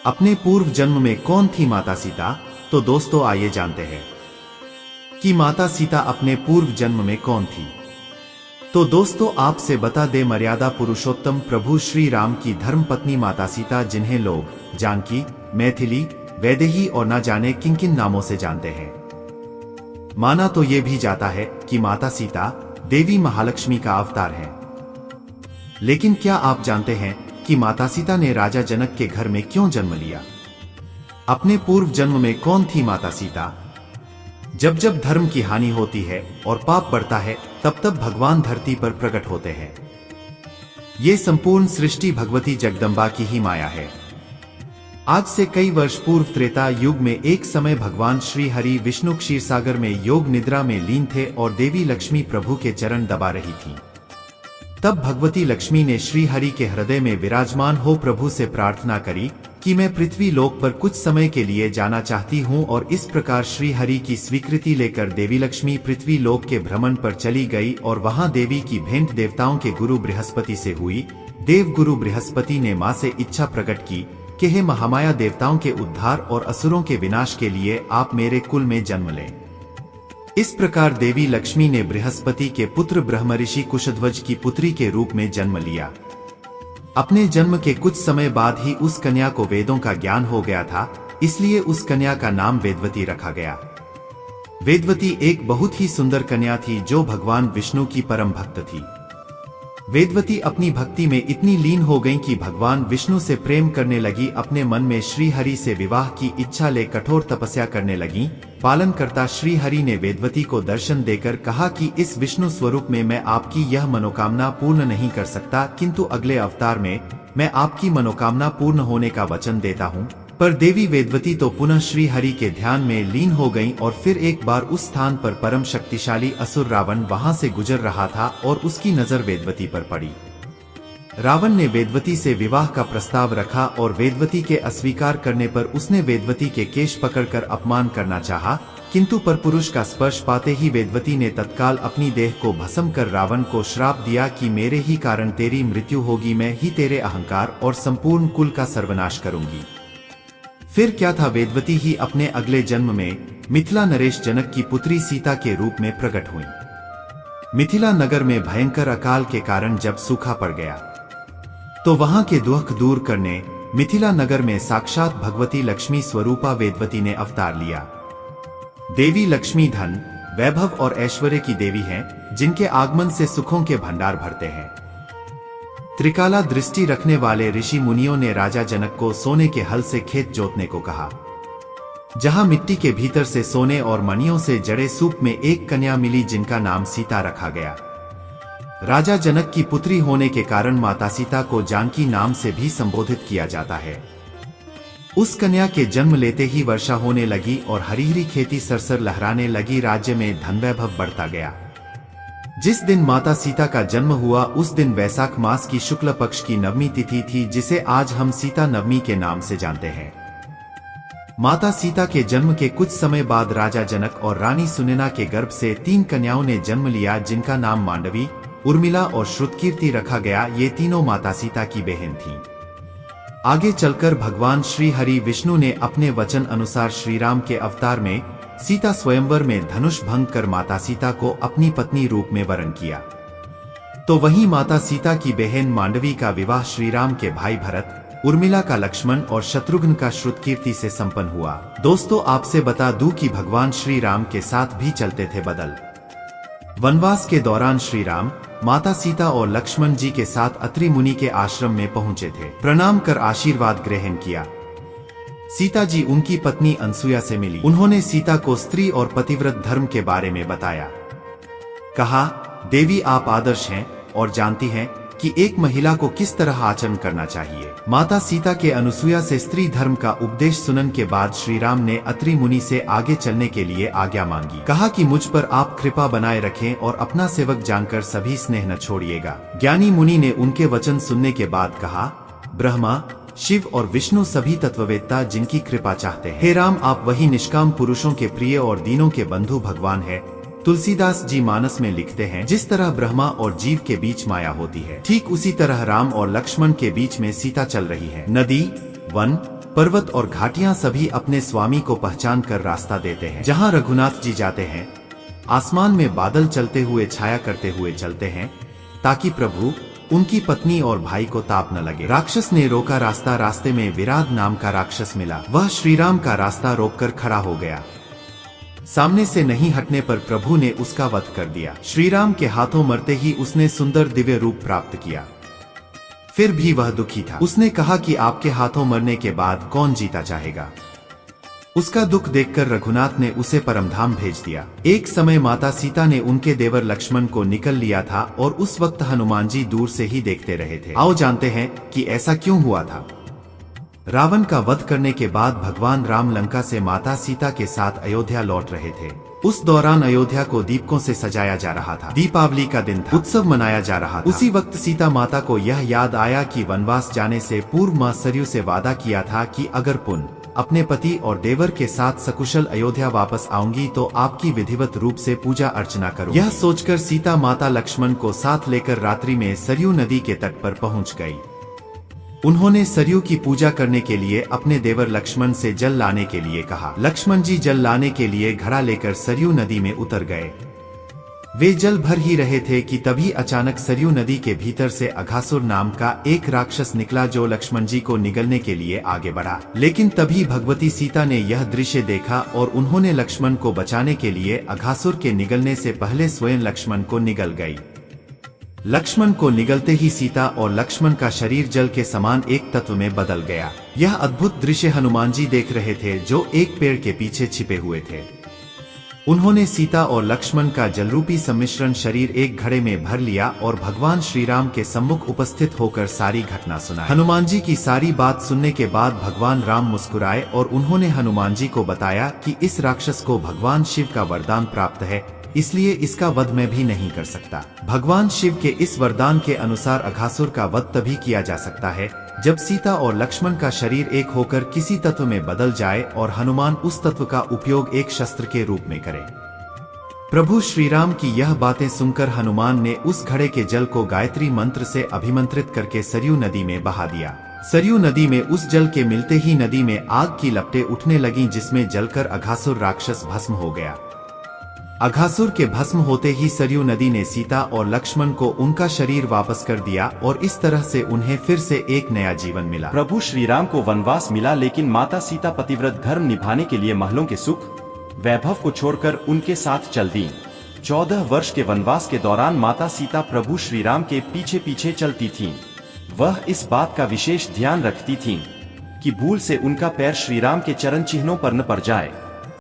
अपने पूर्व जन्म में कौन थी माता सीता? तो दोस्तों आइए जानते हैं कि माता सीता अपने पूर्व जन्म में कौन थी। तो दोस्तों आपसे बता दे, मर्यादा पुरुषोत्तम प्रभु श्री राम की धर्मपत्नी माता सीता, जिन्हें लोग जानकी, मैथिली, वैदेही और न जाने किन किन नामों से जानते हैं। माना तो ये भी जाता है कि माता सीता देवी महालक्ष्मी का अवतार है। लेकिन क्या आप जानते हैं कि माता सीता ने राजा जनक के घर में क्यों जन्म लिया? अपने पूर्व जन्म में कौन थी माता सीता? जब जब धर्म की हानि होती है और पाप बढ़ता है, तब तब भगवान धरती पर प्रकट होते हैं। ये संपूर्ण सृष्टि भगवती जगदम्बा की ही माया है। आज से कई वर्ष पूर्व त्रेता युग में एक समय भगवान श्री हरि विष्णु क्षीरसागर में योग निद्रा में लीन थे और देवी लक्ष्मी प्रभु के चरण दबा रही थी। तब भगवती लक्ष्मी ने श्री हरि के हृदय में विराजमान हो प्रभु से प्रार्थना करी कि मैं पृथ्वी लोक पर कुछ समय के लिए जाना चाहती हूँ, और इस प्रकार श्री हरि की स्वीकृति लेकर देवी लक्ष्मी पृथ्वी लोक के भ्रमण पर चली गई और वहां देवी की भेंट देवताओं के गुरु बृहस्पति से हुई। देव गुरु बृहस्पति ने मां से इच्छा प्रकट की कि हे महामाया, देवताओं के उद्धार और असुरों के विनाश के लिए आप मेरे कुल में जन्म लें। इस प्रकार देवी लक्ष्मी ने बृहस्पति के पुत्र ब्रह्मऋषि कुशध्वज की पुत्री के रूप में जन्म लिया। अपने जन्म के कुछ समय बाद ही उस कन्या को वेदों का ज्ञान हो गया था, इसलिए उस कन्या का नाम वेदवती रखा गया। वेदवती एक बहुत ही सुंदर कन्या थी जो भगवान विष्णु की परम भक्त थी। वेदवती अपनी भक्ति में इतनी लीन हो गईं कि भगवान विष्णु से प्रेम करने लगी। अपने मन में श्री हरि से विवाह की इच्छा ले कठोर तपस्या करने लगी। पालनकर्ता श्री हरि ने वेदवती को दर्शन देकर कहा कि इस विष्णु स्वरूप में मैं आपकी यह मनोकामना पूर्ण नहीं कर सकता, किंतु अगले अवतार में मैं आपकी मनोकामना पूर्ण होने का वचन देता हूँ। पर देवी वेदवती तो पुनः श्री हरि के ध्यान में लीन हो गईं और फिर एक बार उस स्थान पर परम शक्तिशाली असुर रावण वहां से गुजर रहा था और उसकी नजर वेदवती पर पड़ी। रावण ने वेदवती से विवाह का प्रस्ताव रखा और वेदवती के अस्वीकार करने पर उसने वेदवती के केश पकड़कर अपमान करना चाहा, किंतु परपुरुष का स्पर्श पाते ही वेदवती ने तत्काल अपनी देह को भस्म कर रावण को श्राप दिया कि मेरे ही कारण तेरी मृत्यु होगी, मैं ही तेरे अहंकार और संपूर्ण कुल का सर्वनाश करूंगी। फिर क्या था, वेदवती ही अपने अगले जन्म में मिथिला नरेश जनक की पुत्री सीता के रूप में प्रकट हुई। मिथिला नगर में भयंकर अकाल के कारण जब सूखा पड़ गया तो वहां के दुख दूर करने मिथिला नगर में साक्षात भगवती लक्ष्मी स्वरूपा वेदवती ने अवतार लिया। देवी लक्ष्मी धन, वैभव और ऐश्वर्य की देवी हैं, जिनके आगमन से सुखों के भंडार भरते हैं। त्रिकाला दृष्टि रखने वाले ऋषि मुनियों ने राजा जनक को सोने के हल से खेत जोतने को कहा। जहां मिट्टी के भीतर से सोने और मणियों से जड़े सूप में एक कन्या मिली जिनका नाम सीता रखा गया। राजा जनक की पुत्री होने के कारण माता सीता को जानकी नाम से भी संबोधित किया जाता है। उस कन्या के जन्म लेते ही वर्षा होने लगी और हरी हरी खेती सरसर लहराने लगी। राज्य में धन वैभव बढ़ता गया। जिस दिन माता सीता का जन्म हुआ उस दिन वैशाख मास की शुक्ल पक्ष की नवमी तिथि थी, जिसे आज हम सीता नवमी के नाम से जानते हैं। माता सीता के जन्म के कुछ समय बाद राजा जनक और रानी सुनैना के गर्भ से 3 कन्याओं ने जन्म लिया, जिनका नाम मांडवी, उर्मिला और श्रुतकीर्ति रखा गया। ये तीनों माता सीता की बहन थीं। आगे चलकर भगवान श्री हरि विष्णु ने अपने वचन अनुसार श्री राम के अवतार में सीता स्वयंवर में धनुष भंग कर माता सीता को अपनी पत्नी रूप में वरण किया। तो वहीं माता सीता की बहन मांडवी का विवाह श्री राम के भाई भरत, उर्मिला का लक्ष्मण और शत्रुघ्न का श्रुतकीर्ति से संपन्न हुआ। दोस्तों आपसे बता दूं कि भगवान श्री राम के साथ भी चलते थे बदल। वनवास के दौरान श्री राम माता सीता और लक्ष्मण जी के साथ अत्रि मुनि के आश्रम में पहुंचे थे। प्रणाम कर आशीर्वाद ग्रहण किया। सीता जी उनकी पत्नी अनसुया से मिली। उन्होंने सीता को स्त्री और पतिव्रत धर्म के बारे में बताया। कहा, देवी आप आदर्श हैं और जानती हैं कि एक महिला को किस तरह आचरण करना चाहिए। माता सीता के अनसुया से स्त्री धर्म का उपदेश सुनने के बाद श्री राम ने अत्रि मुनि से आगे चलने के लिए आज्ञा मांगी। कहा कि मुझ पर आप कृपा बनाए रखें और अपना सेवक जानकर सभी स्नेह न छोड़िएगा। ज्ञानी मुनि ने उनके वचन सुनने के बाद कहा, ब्रह्मा, शिव और विष्णु सभी तत्ववेत्ता जिनकी कृपा चाहते हैं। हे राम, आप वही निष्काम पुरुषों के प्रिय और दीनों के बंधु भगवान है। तुलसीदास जी मानस में लिखते हैं, जिस तरह ब्रह्मा और जीव के बीच माया होती है, ठीक उसी तरह राम और लक्ष्मण के बीच में सीता चल रही है। नदी, वन, पर्वत और घाटियां सभी अपने स्वामी को पहचान कर रास्ता देते हैं। जहां रघुनाथ जी जाते हैं, आसमान में बादल चलते हुए छाया करते हुए चलते हैं, ताकि प्रभु, उनकी पत्नी और भाई को ताप न लगे। राक्षस ने रोका रास्ता। रास्ते में विराट नाम का राक्षस मिला। वह श्रीराम का रास्ता रोककर खड़ा हो गया। सामने से नहीं हटने पर प्रभु ने उसका वध कर दिया। श्रीराम के हाथों मरते ही उसने सुंदर दिव्य रूप प्राप्त किया। फिर भी वह दुखी था। उसने कहा कि आपके हाथों मरने के बाद कौन जीता चाहेगा। उसका दुख देखकर रघुनाथ ने उसे परमधाम भेज दिया। एक समय माता सीता ने उनके देवर लक्ष्मण को निकल लिया था और उस वक्त हनुमान जी दूर से ही देखते रहे थे। आओ जानते हैं कि ऐसा क्यों हुआ था। रावण का वध करने के बाद भगवान राम लंका से माता सीता के साथ अयोध्या लौट रहे थे। उस दौरान अयोध्या को दीपकों से सजाया जा रहा था। दीपावली का दिन था। उत्सव मनाया जा रहा था। उसी वक्त सीता माता को यह याद आया कि वनवास जाने से पूर्व मां सरयू से वादा किया था कि अगर पुनः अपने पति और देवर के साथ सकुशल अयोध्या वापस आऊंगी तो आपकी विधिवत रूप से पूजा अर्चना करूंगी। यह सोचकर सीता माता लक्ष्मण को साथ लेकर रात्रि में सरयू नदी के तट पर पहुंच गई। उन्होंने सरयू की पूजा करने के लिए अपने देवर लक्ष्मण से जल लाने के लिए कहा। लक्ष्मण जी जल लाने के लिए घड़ा लेकर सरयू नदी में उतर गए। वे जल भर ही रहे थे कि तभी अचानक सरयू नदी के भीतर से अघासुर नाम का एक राक्षस निकला, जो लक्ष्मण जी को निगलने के लिए आगे बढ़ा। लेकिन तभी भगवती सीता ने यह दृश्य देखा और उन्होंने लक्ष्मण को बचाने के लिए अघासुर के निगलने से पहले स्वयं लक्ष्मण को निगल गई। लक्ष्मण को निगलते ही सीता और लक्ष्मण का शरीर जल के समान एक तत्व में बदल गया। यह अद्भुत दृश्य हनुमान जी देख रहे थे, जो एक पेड़ के पीछे छिपे हुए थे। उन्होंने सीता और लक्ष्मण का जलरूपी सम्मिश्रण शरीर एक घड़े में भर लिया और भगवान श्री राम के सम्मुख उपस्थित होकर सारी घटना सुनाई। हनुमान जी की सारी बात सुनने के बाद भगवान राम मुस्कुराए और उन्होंने हनुमान जी को बताया कि इस राक्षस को भगवान शिव का वरदान प्राप्त है, इसलिए इसका वध मैं भी नहीं कर सकता। भगवान शिव के इस वरदान के अनुसार अघासुर का वध तभी किया जा सकता है जब सीता और लक्ष्मण का शरीर एक होकर किसी तत्व में बदल जाए और हनुमान उस तत्व का उपयोग एक शस्त्र के रूप में करें। प्रभु श्री राम की यह बातें सुनकर हनुमान ने उस घड़े के जल को गायत्री मंत्र से अभिमंत्रित करके सरयू नदी में बहा दिया। सरयू नदी में उस जल के मिलते ही नदी में आग की लपटें उठने लगीं, जिसमें जलकर अघासुर राक्षस भस्म हो गया। अघासुर के भस्म होते ही सरयू नदी ने सीता और लक्ष्मण को उनका शरीर वापस कर दिया और इस तरह से उन्हें फिर से एक नया जीवन मिला। प्रभु श्री राम को वनवास मिला, लेकिन माता सीता पतिव्रत धर्म निभाने के लिए महलों के सुख वैभव को छोड़कर उनके साथ चल दी। 14 वर्ष के वनवास के दौरान माता सीता प्रभु श्री राम के पीछे पीछे चलती थीं। वह इस बात का विशेष ध्यान रखती थीं कि भूल से उनका पैर श्री राम के चरण चिन्हों पर न पड़ जाए।